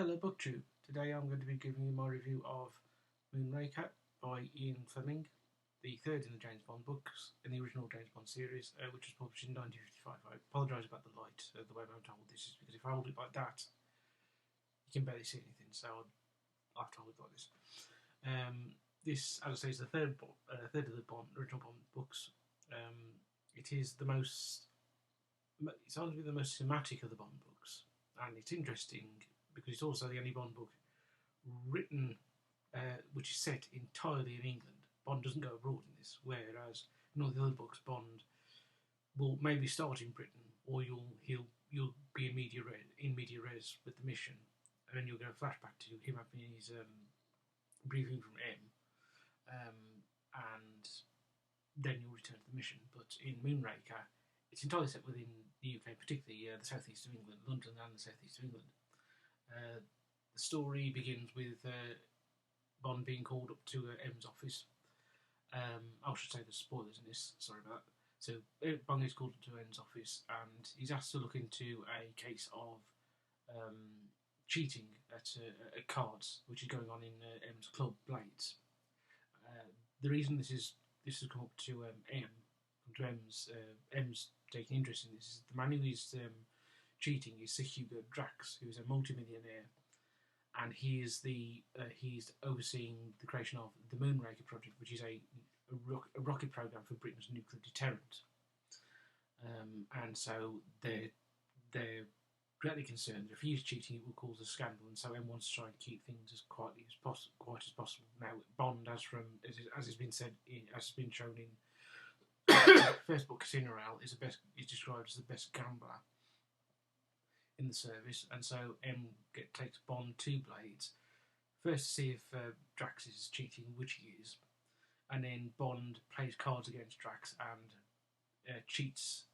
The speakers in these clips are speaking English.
Hello BookTube. Today I'm going to be giving you my review of Moonraker by Ian Fleming, the third in the James Bond books in the original James Bond series, which was published in 1955. I apologise about the light, the way I'm told this is because if I hold it like that, you can barely see anything, so I'll have to hold it like this. This, as I say, is the third of the original Bond books. It is the most, it's arguably the most thematic of the Bond books, and it's interesting because it's also the only Bond book written which is set entirely in England. Bond doesn't go abroad in this, whereas in all the other books, Bond will maybe start in Britain, or you'll be in media res with the mission, and then you'll get a flashback to him having his briefing from M, and then you'll return to the mission. But in Moonraker, it's entirely set within the UK, particularly the southeast of England, London and the southeast of England. The story begins with Bond being called up to M's office. I should say there's spoilers in this, sorry about that. So Bond is called up to M's office and he's asked to look into a case of cheating at cards, which is going on in M's club, Blades. The reason this has come up to M's taking interest in this is the man who is cheating is Sir Hugo Drax, who is a multimillionaire, and he's overseeing the creation of the Moonraker project, which is a rocket program for Britain's nuclear deterrent. And so they're greatly concerned that if he is cheating, it will cause a scandal, and so M wants to try and keep things as quiet as possible. Now, Bond, as has been said, as has been shown in first book Casino Royale, is described as the best gambler in the service, and so M takes Bond to Blades first to see if Drax is cheating, which he is, and then Bond plays cards against Drax and cheats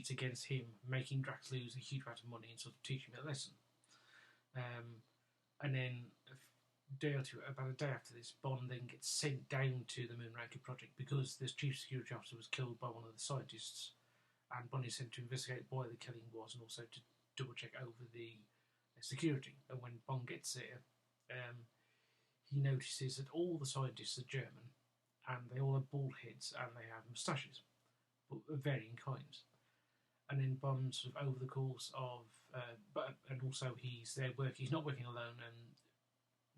against him, making Drax lose a huge amount of money and sort of teaching him a lesson. And then about a day after this, Bond then gets sent down to the Moonraker project because this chief security officer was killed by one of the scientists, and Bond is sent to investigate why the killing was and also to double check over the security. And when Bond gets there, he notices that all the scientists are German, and they all have bald heads and they have moustaches, but of varying kinds. And then Bond, sort of over the course of, and also he's not working alone, and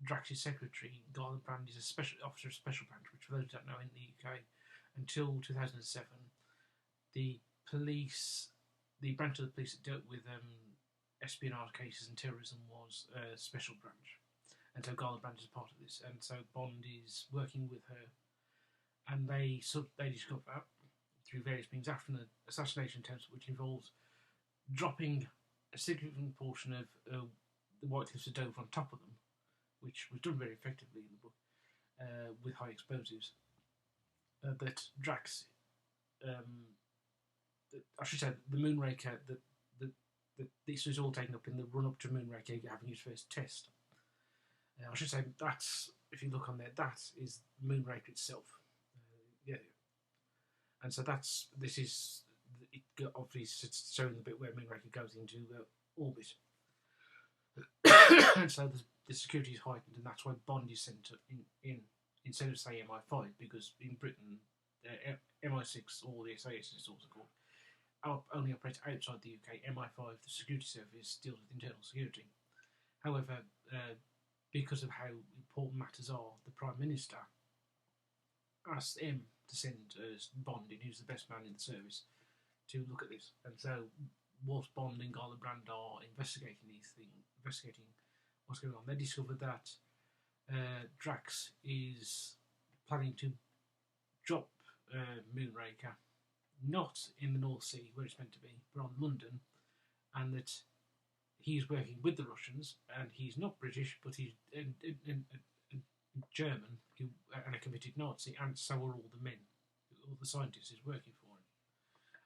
Drax's secretary, Garland Brand, is a special officer of Special Branch, which for those who don't know, in the UK, until 2007, the branch of the police that dealt with espionage cases and terrorism was Special Branch, and so Garland Brand is part of this, and so Bond is working with her, and they discover through various means after an assassination attempt, which involves dropping a significant portion of the White Cliffs of Dover on top of them, which was done very effectively in the book with high explosives, that Drax, I should say, the Moonraker, this was all taken up in the run-up to Moonraker having his first test. I should say that's, if you look on there, that is Moonraker itself. Yeah. And so this is obviously showing the bit where Moonraker goes into orbit. And so the security is heightened, and that's why Bond is sent in instead of, say, MI5, because in Britain, MI6, or the SAS as it's also called, only operates outside the UK. MI5, the security service, deals with internal security. However, because of how important matters are, the Prime Minister asked M to send Bond in, who's the best man in the service, to look at this. And so, whilst Bond and Garland Brand are investigating what's going on, they discover that Drax is planning to drop Moonraker not in the North Sea where it's meant to be, but on London, and that he's working with the Russians, and he's not British, but he's German and a committed Nazi, and so are all the men, all the scientists is working for him.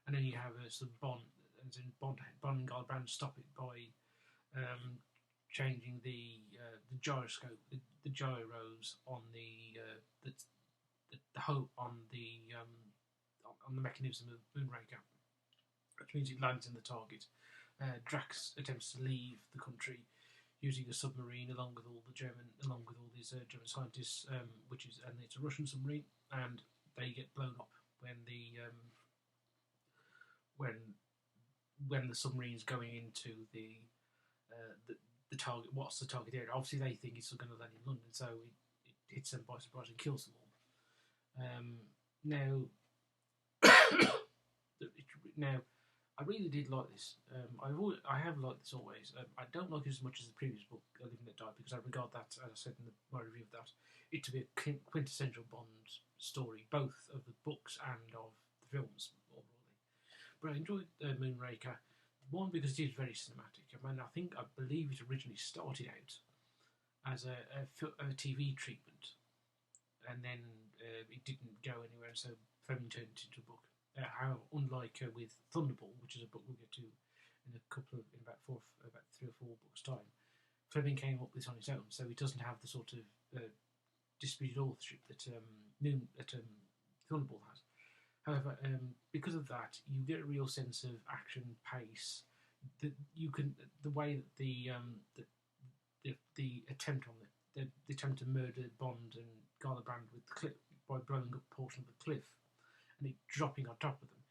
And then you have a sort of Bond and Garland Brand stop it by changing the gyroscope, the gyros on on the mechanism of Moonraker, which means it lands in the target. Drax attempts to leave the country using a submarine along with all these German scientists, and it's a Russian submarine, and they get blown up when when the submarine's going into the target. What's the target area? Obviously, they think it's going to land in London, so it hits them by surprise and kills them all. Now, now, I really did like this. I have liked this always. I don't like it as much as the previous book, Live and Let Die, because I regard that, as I said in my review of that, it to be a quintessential Bond story, both of the books and of the films, overall. But I enjoyed Moonraker. One, because it is very cinematic. I believe it originally started out as a TV treatment, and then it didn't go anywhere, so Fleming turned it into a book. However, unlike with Thunderball, which is a book we'll get to in about 3 or 4 books' time, Fleming came up with this on his own, so he doesn't have the sort of disputed authorship that Thunderball has. However, because of that, you get a real sense of action, pace. The way that the attempt on the attempt to murder Bond and Garland Brand with the cliff by blowing up a portion of the cliff and it dropping on top of them.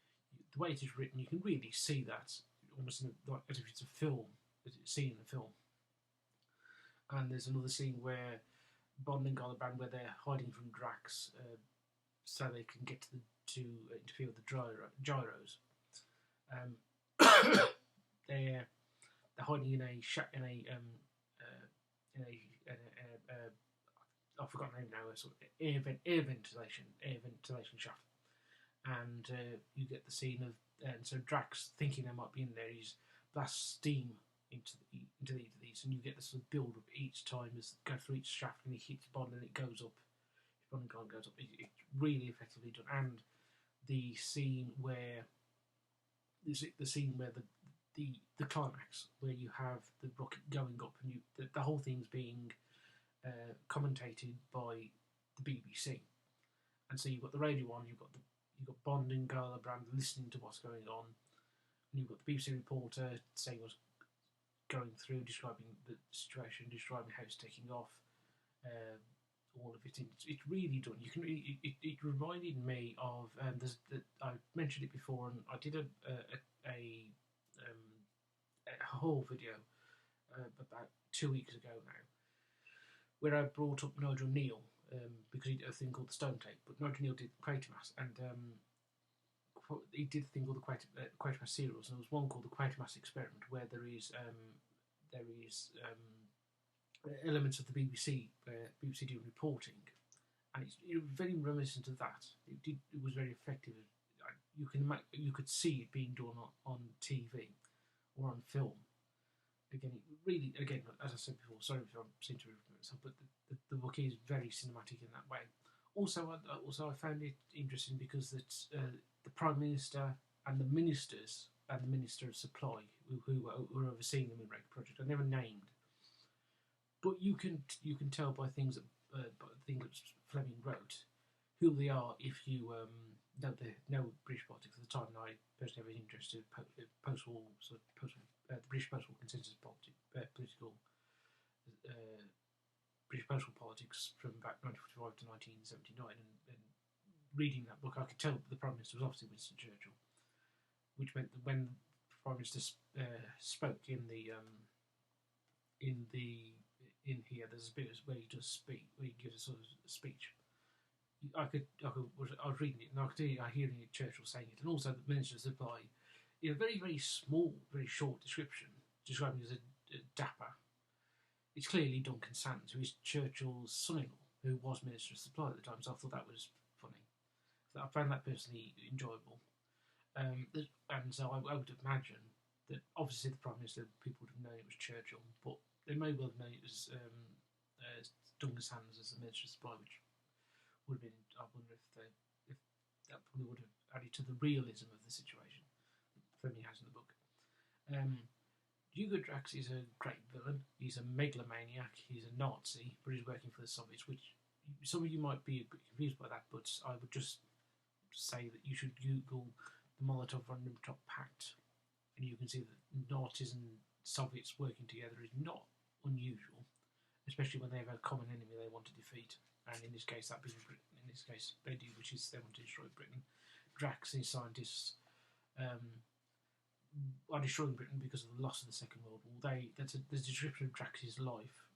The way it is written, you can really see that almost as if it's a film, as it's seen in a film. And there's another scene where Bond and Garland Brand, where they're hiding from Drax, so they can get to interfere with the gyros. They're hiding in a I've forgotten the name now. A sort of air ventilation shaft, and you get the scene of so Drax, thinking they might be in there, he's blasts steam into these, and you get the sort of build up each time as go through each shaft, and he hits Bond and it goes up. Bond and Garland goes up. It's really effectively done, and the scene where the climax, where you have the rocket going up, and the whole thing's being commentated by the BBC, and so you've got the radio on, you've got Bond and Garland Brand listening to what's going on, and you've got the BBC reporter saying what's going through, describing the situation, describing how it's taking off. All of it. It's really done. You can. It reminded me of. I mentioned it before, and I did a whole video about 2 weeks ago now, where I brought up Nigel Neal because he did a thing called the Stone Tape. But Nigel Neal did Quatermass, and he did a thing called the Quatermass serials, and there was one called the Quatermass Experiment, where there is elements of the BBC where BBC do reporting, and it's very reminiscent of that. It was very effective. You could see it being done on TV or on film. Again, as I said before, sorry if I seem to repeat myself, but the book is very cinematic in that way. Also, I found it interesting because the Prime Minister and the ministers and the Minister of Supply who were overseeing the Moonraker project are never named. But you can tell by things that Fleming wrote who they are if you know British politics at the time. And I personally have an interest in the British postal consensus political British postal politics from about 1945 to 1979. And reading that book, I could tell the Prime Minister was obviously Winston Churchill, which meant that when the Prime Minister spoke in here, there's a bit where he does speak, where he gives a sort of speech. I was reading it, and I hear Churchill saying it, and also the Minister of Supply, in a very, very small, very short description, describing him as a dapper. It's clearly Duncan Sandys, who is Churchill's son-in-law, who was Minister of Supply at the time, so I thought that was funny. So I found that personally enjoyable. And so I would imagine that obviously the Prime Minister, people would have known it was Churchill, but they may well have known it was Duncan Sandys as the Minister of Supply, which would have been, I wonder if that probably would have added to the realism of the situation that Fleming has in the book. Hugo Drax is a great villain. He's a megalomaniac, he's a Nazi, but he's working for the Soviets, which some of you might be a bit confused by that, but I would just say that you should Google the Molotov-Ribbentrop Pact, and you can see that Nazis and Soviets working together is not unusual, especially when they have a common enemy they want to defeat. And in this case, that being Britain. In this case, they do, which is they want to destroy Britain. Drax and his scientists are destroying Britain because of the loss of the Second World War. There's a description of Drax's life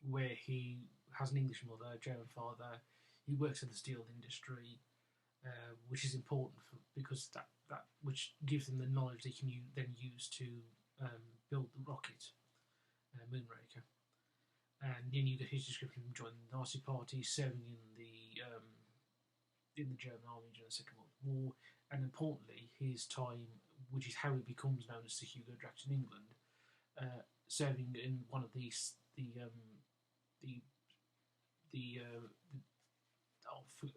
where he has an English mother, a German father. He works in the steel industry, which is important because that which gives them the knowledge they can then use to build the rocket, Moonraker. And then you get his description of joining the Nazi Party, serving in the German army during the Second World War, and importantly, his time, which is how he becomes known as Sir Hugo Drax in England, serving in one of the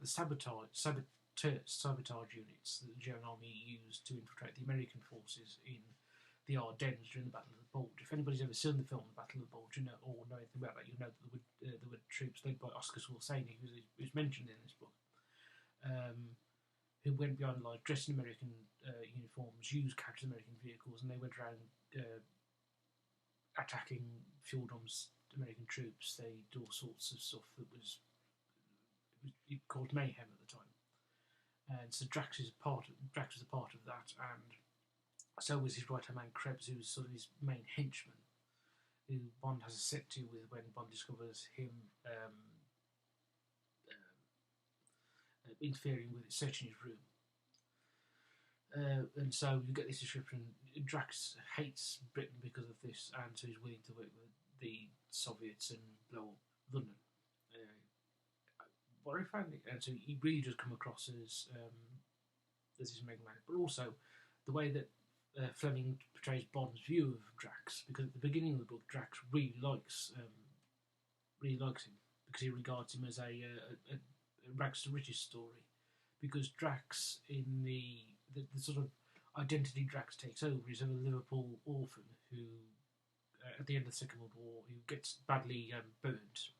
sabotage units that the German army used to infiltrate the American forces in the Ardennes during the Battle of the Bulge. If anybody's ever seen the film The Battle of the Bulge, or know anything about that, you know that there were troops led by Oscar Scorsese, who's mentioned in this book, who went beyond lines, dressed in American uniforms, used captured American vehicles, and they went around attacking fuel drums, American troops. They did all sorts of stuff that was called mayhem at the time. And so Drax was a part of that, and so was his right-hand man Krebs, who was sort of his main henchman, who Bond has a set to with when Bond discovers him interfering with it, searching his room. And so you get this description. Drax hates Britain because of this, and so he's willing to work with the Soviets and blow up London. What I found, and so he really does come across as this megalithic, but also the way that Fleming portrays Bond's view of Drax, because at the beginning of the book, Drax really likes him because he regards him as a rags to riches story. Because Drax, in the sort of identity Drax takes over, is of a Liverpool orphan who, at the end of the Second World War, who gets badly burnt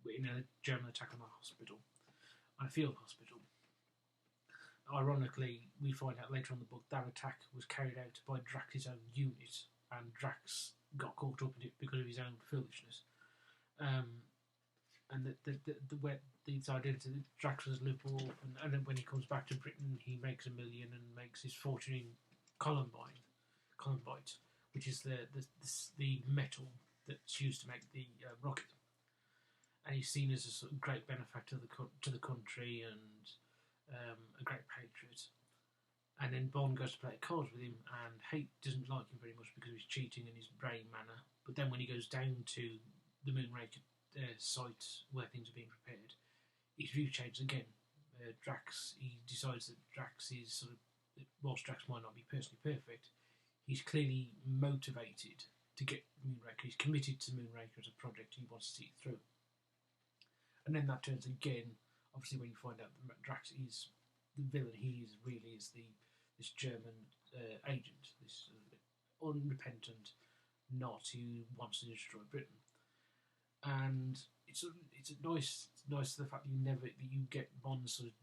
in a German attack on a field hospital. Ironically, we find out later on in the book that attack was carried out by Drax's own unit, and Drax got caught up in it because of his own foolishness. And the identity, Drax was Liverpool orphan, and then when he comes back to Britain, he makes $1 million and makes his fortune in columbite, which is the metal that's used to make the rocket. And he's seen as a sort of great benefactor to the country and a great patriot. And then Bond goes to play cards with him, and Hate doesn't like him very much because of his cheating and his brave manner. But then when he goes down to the Moonraker site where things are being prepared, his view changes again. He decides that Drax is sort of, whilst Drax might not be personally perfect, he's clearly motivated to get Moonraker. He's committed to Moonraker as a project. He wants to see it through. And then that turns again, obviously, when you find out that Drax is the villain. He really is this German agent, this unrepentant Nazi who wants to destroy Britain. And it's nice the fact that you get Bond sort of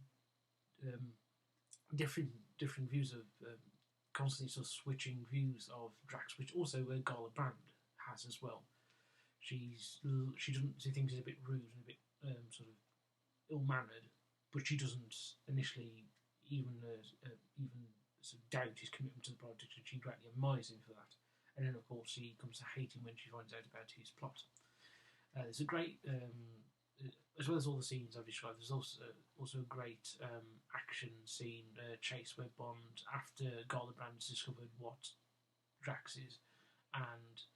different views of constantly sort of switching views of Drax, which also Gala Brand has as well. She thinks he's a bit rude and a bit sort of ill-mannered, but she doesn't initially even sort of doubt his commitment to the project, and she greatly admires him for that. And then, of course, she comes to hate him when she finds out about his plot. There's a great, as well as all the scenes I've described, there's also a great action scene chase where Bond, after Gala Brand's discovered what Drax is, and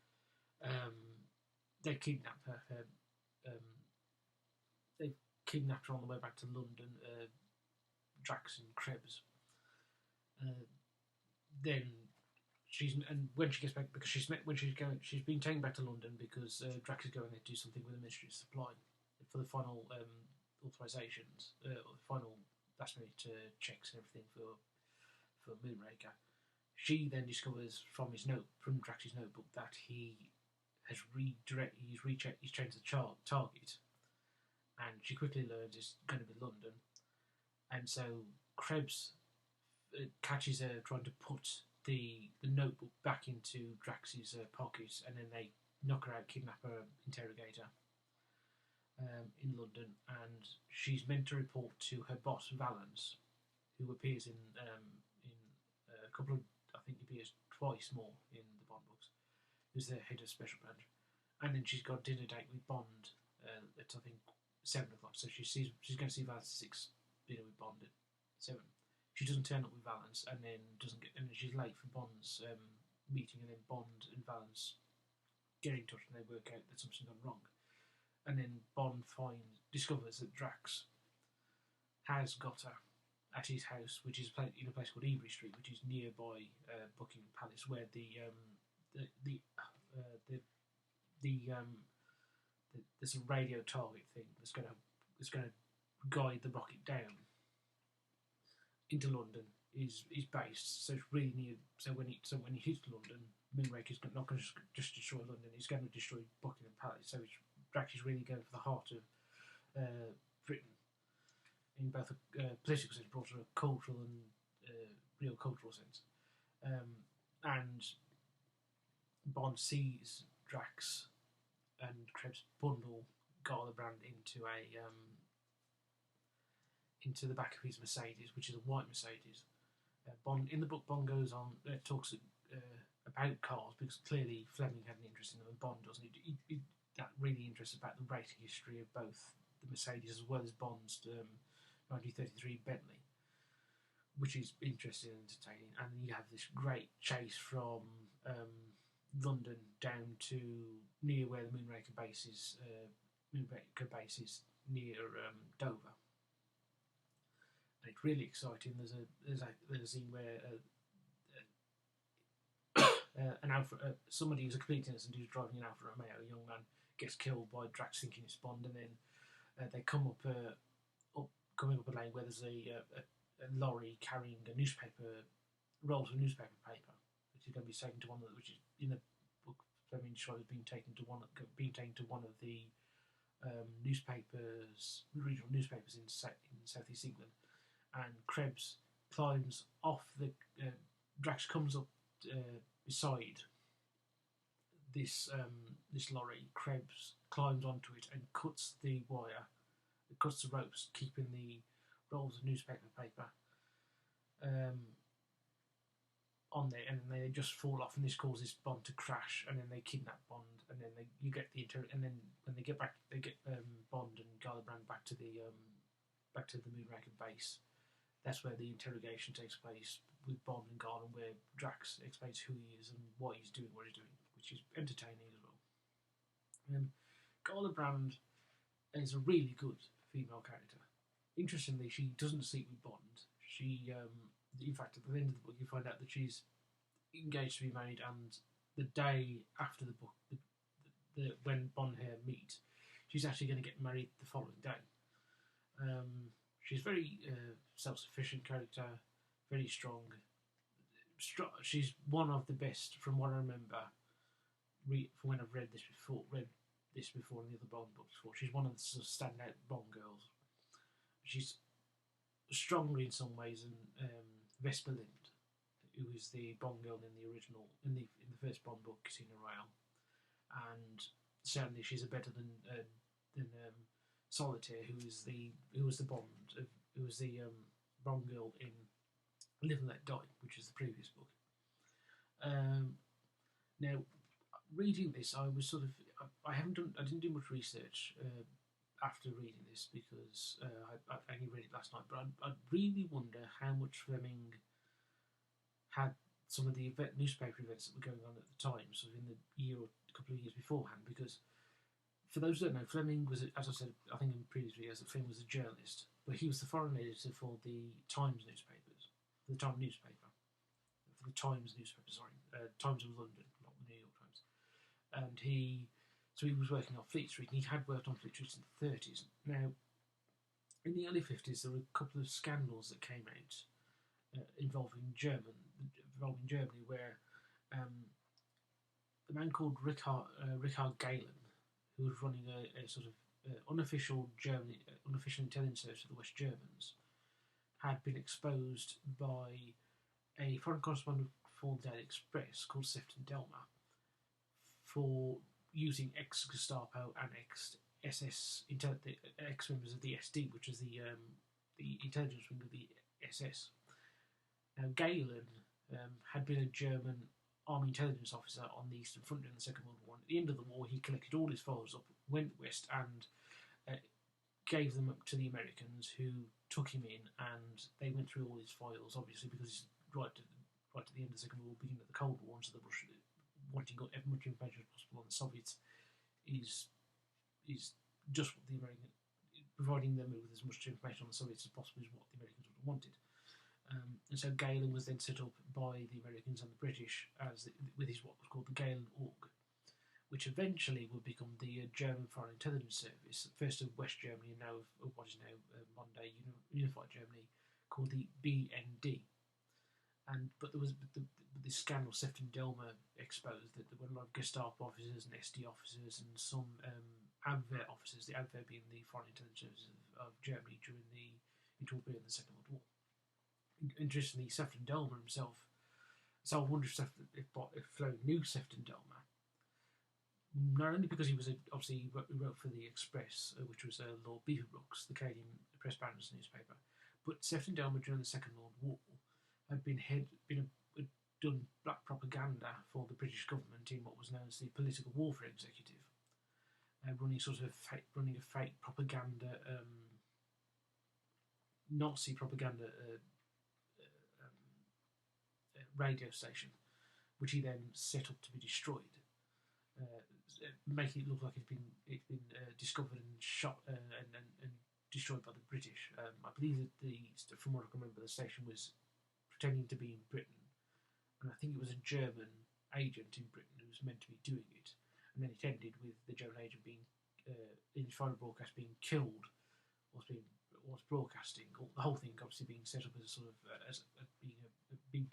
they kidnap her. They kidnapped her on the way back to London, Drax and Krebs. Then when she gets back, because she's been taken back to London because Drax is going there to do something with the Ministry of Supply for the final authorisations, or the final last minute checks and everything for Moonraker. She then discovers from Drax's notebook that he's changed the target, and she quickly learns it's going to be London. And so Krebs catches her trying to put the notebook back into Drax's pocket, and then they knocker-out kidnapper interrogator in London, and she's meant to report to her boss Valance, who appears in a couple of, I think he appears twice more in the Bond books, who's the head of special branch, and then she's got a dinner date with Bond at I think 7 o'clock. So she's going to see Valance at 6, dinner with Bond at 7. She doesn't turn up with Valance, and then she's late for Bond's meeting, and then Bond and Valance get in touch and they work out that something's gone wrong. And then Bond discovers that Drax has got her at his house, which is in a place called Ebury Street, which is nearby Buckingham Palace, where the sort of radio target thing that's going to guide the rocket down into London is based. So it's really near. So when he hits London, Moonraker's not going to just destroy London; he's going to destroy Buckingham Palace. So Drax is really going for the heart of Britain in both a political sense, but also a cultural and real cultural sense. And Bond sees Drax and Krebs bundle Garland into into the back of his Mercedes, which is a white Mercedes. Bond in the book, Bond goes on talks about cars because clearly Fleming had an interest in them and Bond doesn't. He that really interested about the racing history of both the Mercedes as well as Bond's 1933 Bentley, which is interesting and entertaining. And then you have this great chase from London down to near where the Moonraker base is near Dover. And it's really exciting. There's a scene where somebody who's a complete innocent who's driving an Alfa Romeo, a young man, gets killed by Drax thinking it's Bond, and then they come coming up a lane where there's a lorry carrying rolls of newspaper paper, which is going to be taken to which is in the book Fleming described as being taken to one of the regional newspapers in Southeast England. And Krebs climbs off Drax comes up beside this lorry. Krebs climbs onto it and cuts the wire, cuts the ropes, keeping the rolls of newspaper paper on there, and then they just fall off, and this causes Bond to crash, and then they kidnap Bond, and then you get and then when they get back, they get Bond and Garland back to the Moonraker base. That's where the interrogation takes place with Bond and Garland, where Drax explains who he is and what he's doing, which is entertaining as well. Garland is a really good female character. Interestingly, she doesn't sleep with Bond. She, in fact, at the end of the book, you find out that she's engaged to be married, and the day after the book, when Bond and her meet, she's actually going to get married the following day. She's very self-sufficient character, very strong. She's one of the best, from what I remember, from when I've read this before in the other Bond books before. She's one of the sort of standout Bond girls. She's stronger in some ways than Vesper Lind, who is the Bond girl in the original, in the first Bond book, Casino Royale, and certainly she's better than Solitaire, who was the Bond girl in Live and Let Die, which is the previous book. Now, reading this, I was sort of I didn't do much research after reading this because I only read it last night. But I really wonder how much Fleming had some of the newspaper events that were going on at the time, sort of in the year or a couple of years beforehand, because. For those who don't know, Fleming was, as I said, I think in previous videos, that Fleming was a journalist, but he was the foreign editor for the Times newspapers, for the Times of London, not the New York Times. And he was working on Fleet Street, and he had worked on Fleet Street in the 30s. Now, in the early 50s, there were a couple of scandals that came out involving Germany, where a man called Richard Galen, who was running a sort of unofficial intelligence service for the West Germans, had been exposed by a foreign correspondent for the Daily Express called Sefton Delmer for using ex-Gestapo and ex-SS, ex-members of the SD, which is the intelligence wing of the SS. Now, Galen had been a German army intelligence officer on the Eastern Front during the Second World War. At the end of the war, he collected all his files up, went west, and gave them up to the Americans, who took him in, and they went through all his files, obviously, because he's right at the end of the Second World War, beginning of the Cold War, and so the Russian wanting as much information as possible on the Soviets is just what the American, providing them with as much information on the Soviets as possible is what the Americans would have wanted. And so Galen was then set up by the Americans and the British with his what was called the Galen Org, which eventually would become the German Foreign Intelligence Service, first of West Germany and now of what is now modern day unified Germany, called the BND. But there was the scandal Sefton-Delmer exposed that there were a lot of Gestapo officers and SD officers and some Abwehr officers, the Abwehr being the Foreign Intelligence Service of Germany during the Second World War. Interestingly, Sefton-Delmer himself, so I wonder if Fleming knew Sefton-Delmer, not only because he was obviously he wrote for the Express, which was Lord Beaverbrook's, the Canadian press barons newspaper, but Sefton-Delmer during the Second World War had done black propaganda for the British government in what was known as the Political Warfare Executive, running a fake propaganda, Nazi propaganda radio station, which he then set up to be destroyed, making it look like it's been discovered and shot and destroyed by the British. I believe that from what I can remember, the station was pretending to be in Britain, and I think it was a German agent in Britain who was meant to be doing it, and then it ended with the German agent being in his final broadcast being killed whilst broadcasting. The whole thing obviously being set up as a sort of being a big,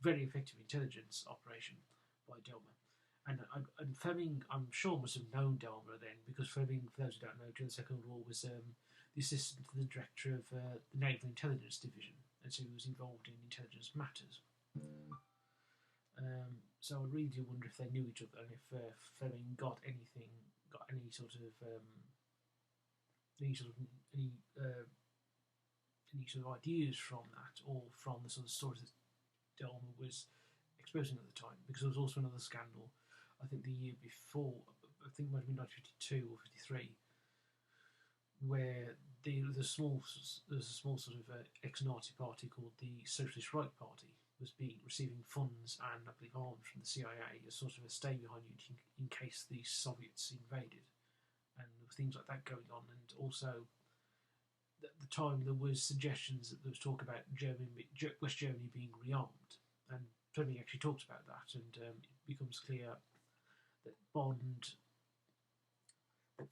very effective intelligence operation by Delmer. And Fleming, I'm sure, must have known Delmer then, because Fleming, for those who don't know, during the Second World War was the assistant to the director of the Naval Intelligence Division, and so he was involved in intelligence matters. So I really do wonder if they knew each other, and if Fleming got any sort of ideas from that, or from the sort of stories that Delmer was exposing at the time, because there was also another scandal, I think the year before, I think it might have been 1952 or 53, where there was a small sort of ex-Nazi party called the Socialist Right Party was receiving funds and I believe arms from the CIA as sort of a stay behind unit in case the Soviets invaded, and there were things like that going on. And also at the time there was suggestions that there was talk about West Germany being rearmed, and Fleming actually talks about that, and it becomes clear that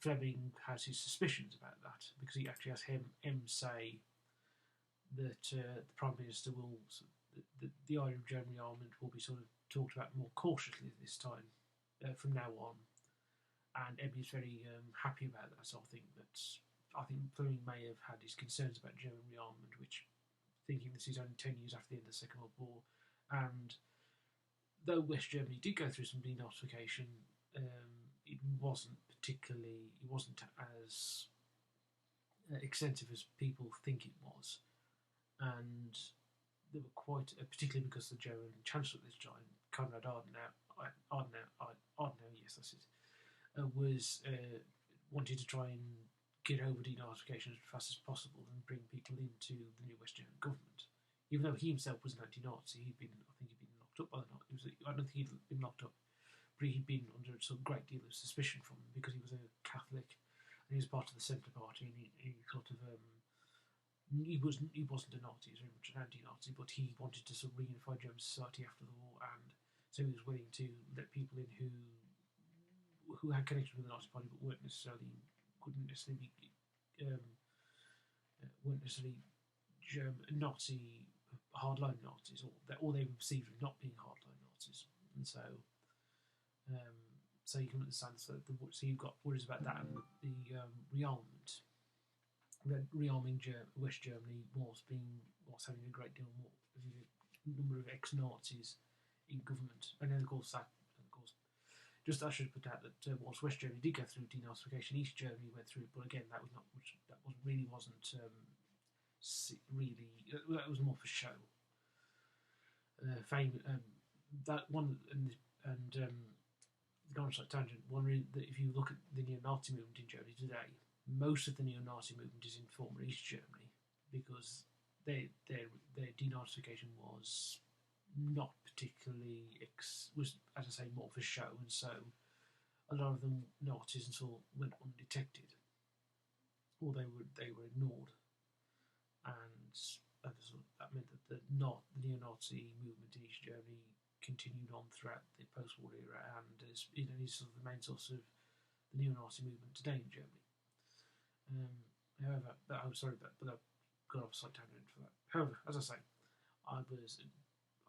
Fleming has his suspicions about that, because he actually has M say that the Prime Minister will, the idea of German rearmament will be sort of talked about more cautiously this time, from now on, and M is very happy about that. So I think Fleming may have had his concerns about German rearmament, which, thinking this is only 10 years after the end of the Second World War, and though West Germany did go through some denazification, it wasn't as extensive as people think it was, and they were quite, particularly because the German Chancellor at this time, Konrad Adenauer, yes, that's it, was wanted to try and get over denazification as fast as possible and bring people into the new West German government. Even though he himself was an anti-Nazi, I think he'd been locked up by the Nazis. I don't think he'd been locked up, but he'd been under a great deal of suspicion from them because he was a Catholic and he was part of the Centre Party, and he wasn't a Nazi, he was very much an anti-Nazi, but he wanted to sort of reunify German society after the war, and so he was willing to let people in who had connection with the Nazi Party but couldn't necessarily be weren't necessarily German Nazi hardline Nazis, or they were perceived as not being hardline Nazis, and so you can understand. So you've got worries about that, and the rearmament. Rearming West Germany was having a great deal more number of ex-Nazis in government, and then of course Just I should put out that whilst West Germany did go through denazification, East Germany went through it, but again, that was not that was really wasn't really that was more for show. That one going on a tangent. One that if you look at the neo-Nazi movement in Germany today, most of the neo-Nazi movement is in former East Germany because their denazification was not particularly was, as I say, more for show, and so a lot of them Nazis and so went undetected, or they were ignored, and that meant that the neo-Nazi movement in East Germany continued on throughout the post-war era, and is sort of the main source of the neo-Nazi movement today in Germany. However, I'm sorry, but I've got off a slight tangent for that. However, as I say, I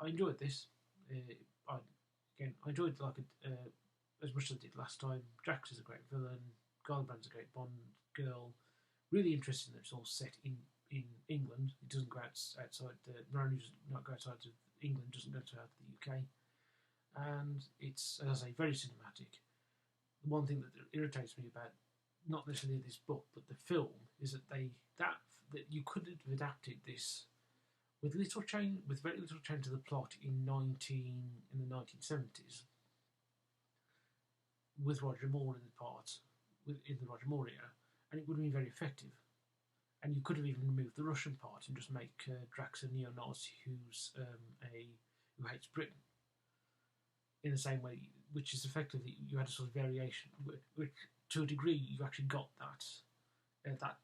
enjoyed this. I enjoyed as much as I did last time. Drax is a great villain. Garland's a great Bond girl. Really interesting that it's all set in England. It doesn't go outside. Maroni does not go outside of England. Doesn't go to the UK. And it's, as I say, very cinematic. The one thing that irritates me about not necessarily this book but the film is that that you could have adapted this with very little change to the plot in the 1970s, with Roger Moore in the part, in the Roger Moore era, and it would have been very effective. And you could have even removed the Russian part and just make Drax a neo-Nazi who hates Britain, in the same way, which is effectively you had a sort of variation, which to a degree you actually got that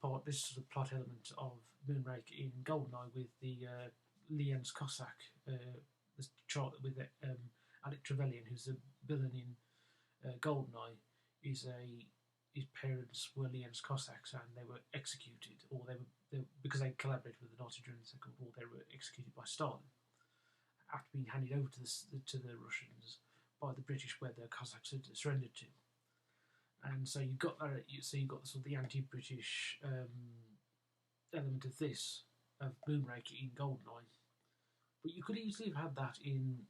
part, this sort of plot element of Moonraker in Goldeneye with the Lian's Cossack, the chart with Alec Trevelyan, who's the villain in Goldeneye, his parents were Lian's Cossacks and they were executed, or they because they collaborated with the Nazis during the Second World War, they were executed by Stalin after being handed over to the Russians by the British, where the Cossacks had surrendered to. And so you got that. So you got sort of the anti-British element of this, of Moonraker in Goldeneye, but you could easily have had that in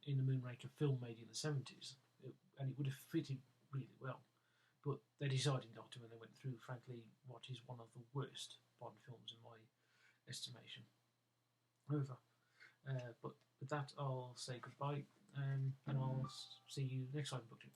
a Moonraker film made in the 70s, and it would have fitted really well. But they decided not to, and they went through, frankly, what is one of the worst Bond films in my estimation. However, but with that, I'll say goodbye, and I'll see you next time, Book Tube.